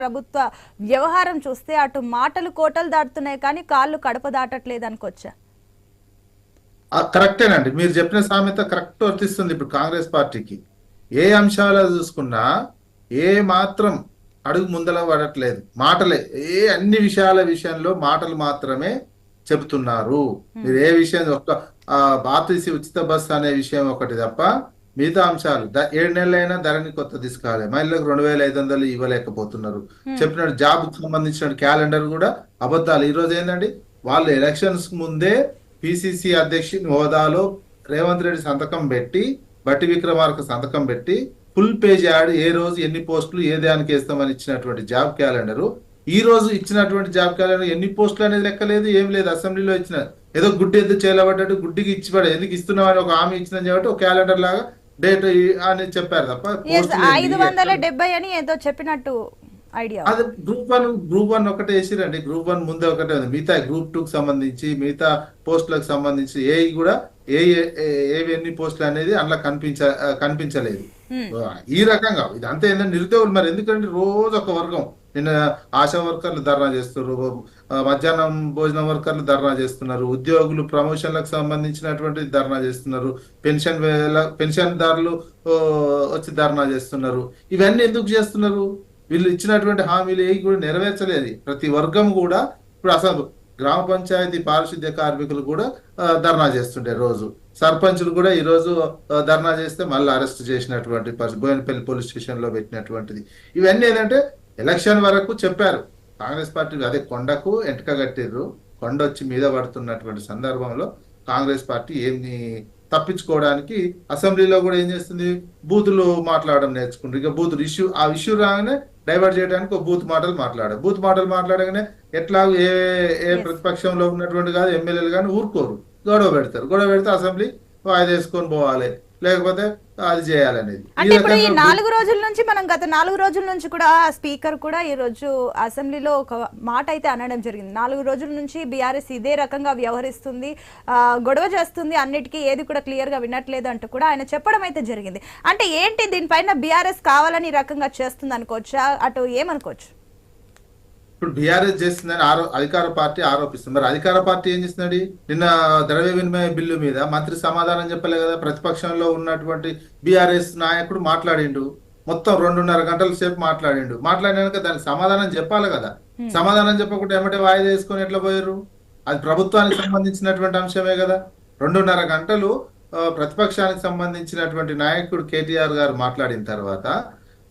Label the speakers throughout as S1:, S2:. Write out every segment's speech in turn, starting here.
S1: ప్రభుత్వ వ్యవహారం చూస్తే అటు మాటలు కోటలు దాటుతున్నాయి కానీ కాళ్ళు కడప దాటట్లేదు అనుకోవచ్చా?
S2: కరెక్టేనండి, మీరు చెప్పిన సామెత కరెక్ట్ వర్తిస్తుంది. ఇప్పుడు కాంగ్రెస్ పార్టీకి ఏ అంశాలు చూసుకున్నా ఏ మాత్రం అడుగు ముందల పడట్లేదు. మాటలే అన్ని విషయంలో మాటలు మాత్రమే చెబుతున్నారు. మీరు ఏ విషయం ఆర్టీసీ ఉచిత బస్సు అనే విషయం ఒకటి తప్ప మిగతా అంశాలు 7 నెలలైనా ధరని కొత్త తీసుకురాలి, మహిళలకు 2500 ఇవ్వలేకపోతున్నారు. చెప్పినట్టు జాబ్ సంబంధించిన క్యాలెండర్ కూడా అబద్ధాలు. ఈ రోజు ఏంటండి, వాళ్ళు ఎలక్షన్స్ ముందే పిసిసి అధ్యక్షుని హోదాలో రేవంత్ రెడ్డి సంతకం పెట్టి, బట్టి విక్రమార్క సంతకం పెట్టి ఫుల్ పేజ్ యాడ్ ఏ రోజు ఎన్ని పోస్టులు ఏ దానికి వేస్తామని ఇచ్చినటువంటి జాబ్ క్యాలెండర్, ఈ రోజు ఇచ్చినటువంటి జాబ్ క్యాలెండర్ ఎన్ని పోస్టులు అనేది లెక్కలేదు, ఏం లేదు. అసెంబ్లీలో ఇచ్చిన ఏదో గుడ్డి ఎద్దు చేయబడ్డట్టు గుడ్డికి ఇచ్చిపడే ఎందుకు ఇస్తున్నామని ఒక హామీ ఇచ్చిందని చెప్పి ఒక క్యాలెండర్ లాగా డేట్ అని చెప్పారు తప్ప
S1: 570 అని ఏదో చెప్పినట్టు ఐడియా.
S2: అది గ్రూప్ వన్ ఒకటే వేసిరండి. గ్రూప్ 1 ముందే ఒకటే ఉంది. మిగతా గ్రూప్ 2 కి సంబంధించి మిగతా పోస్టులకు సంబంధించి ఏవి కూడా ఏవి ఎన్ని పోస్టులు అనేది అందులో కనిపించలేదు. ఈ రకంగా ఇదంతా ఏంటంటే నిరుద్యోగులు మరి ఎందుకంటే రోజు ఒక వర్గం, నిన్న ఆశా వర్కర్లు ధర్నా చేస్తున్నారు, మధ్యాహ్నం భోజనం వర్కర్లు ధర్నా చేస్తున్నారు, ఉద్యోగులు ప్రమోషన్లకు సంబంధించినటువంటి ధర్నా చేస్తున్నారు, పెన్షన్దారులు వచ్చి ధర్నా చేస్తున్నారు. ఇవన్నీ ఎందుకు చేస్తున్నారు? వీళ్ళు ఇచ్చినటువంటి హామీలు ఏవి కూడా నెరవేర్చలేదు. ప్రతి వర్గం కూడా ఇప్పుడు అసలు గ్రామ పంచాయతీ పారిశుద్ధ్య కార్మికులు కూడా ధర్నా చేస్తుండే, రోజు సర్పంచులు కూడా ఈ రోజు ధర్నా చేస్తే మళ్ళీ అరెస్ట్ చేసినటువంటి బోయినపల్లి పోలీస్ స్టేషన్ లో పెట్టినటువంటిది. ఇవన్నీ ఏంటంటే ఎలక్షన్ వరకు చెప్పారు కాంగ్రెస్ పార్టీ, అదే కొండకు ఎంటక కట్టిర్రు, కొండ వచ్చి మీద పడుతున్నటువంటి సందర్భంలో కాంగ్రెస్ పార్టీ ఏమి తప్పించుకోవడానికి అసెంబ్లీలో కూడా ఏం చేస్తుంది, బూతులు మాట్లాడడం నేర్చుకుంటారు. ఇక బూతులు ఆ ఇష్యూ రాగానే డైవర్ట్ చేయడానికి ఒక బూత్ మాటలు మాట్లాడగానే ఎట్లా ఏ ప్రతిపక్షంలో ఉన్నటువంటి కాదు ఎమ్మెల్యేలు కానీ ఊరుకోరు, గొడవ పెడితే అసెంబ్లీ వాయిదా వేసుకొని పోవాలి, లేకపోతే అది చేయాలనేది.
S1: అంటే ఇప్పుడు ఈ 4 రోజుల నుంచి మనం గత 4 రోజుల నుంచి కూడా స్పీకర్ కూడా ఈ రోజు అసెంబ్లీలో ఒక మాట అయితే అనడం జరిగింది. 4 రోజుల నుంచి బీఆర్ఎస్ ఇదే రకంగా వ్యవహరిస్తుంది, గొడవ చేస్తుంది, అన్నిటికీ ఏది కూడా క్లియర్ గా వినట్లేదు అంటూ కూడా ఆయన చెప్పడం అయితే జరిగింది. అంటే ఏంటి దీనిపైన బీఆర్ఎస్ కావాలని ఈ రకంగా చేస్తుంది అనుకోవచ్చా, అటు ఏమనుకోవచ్చు?
S2: ఇప్పుడు బీఆర్ఎస్ చేస్తుందని అధికార పార్టీ ఆరోపిస్తుంది. మరి అధికార పార్టీ ఏం చేస్తున్నాడు? నిన్న ద్రవ్య వినిమయ బిల్లు మీద మంత్రి సమాధానం చెప్పలే కదా. ప్రతిపక్షంలో ఉన్నటువంటి బీఆర్ఎస్ నాయకుడు మాట్లాడిండు, మొత్తం 2.5 గంటల సేపు మాట్లాడినాక దానికి సమాధానం చెప్పాలి కదా. సమాధానం చెప్పకుండా ఏమంటే వాయిదా వేసుకొని ఎట్లా పోయారు? అది ప్రభుత్వానికి సంబంధించినటువంటి అంశమే కదా. 2.5 గంటలు ప్రతిపక్షానికి సంబంధించినటువంటి నాయకుడు కేటీఆర్ గారు మాట్లాడిన తర్వాత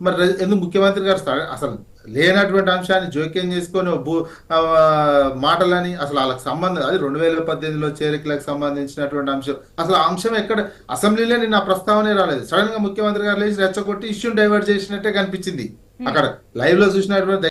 S2: మరి ఎందుకు ముఖ్యమంత్రి గారు అసలు లేనటువంటి అంశాన్ని జోక్యం చేసుకొని మాటలని అసలు వాళ్ళకి సంబంధం, అది 2018లో చేరికలకు సంబంధించినటువంటి అంశం, అసలు ఆ అంశం ఎక్కడ అసెంబ్లీలో నిన్న ప్రస్తావనే రాలేదు. సడన్ గా ముఖ్యమంత్రి గారు లేచి రెచ్చగొట్టి ఇష్యూని డైవర్ట్ చేసినట్టే కనిపించింది. అక్కడ లైవ్ లో చూసినటువంటి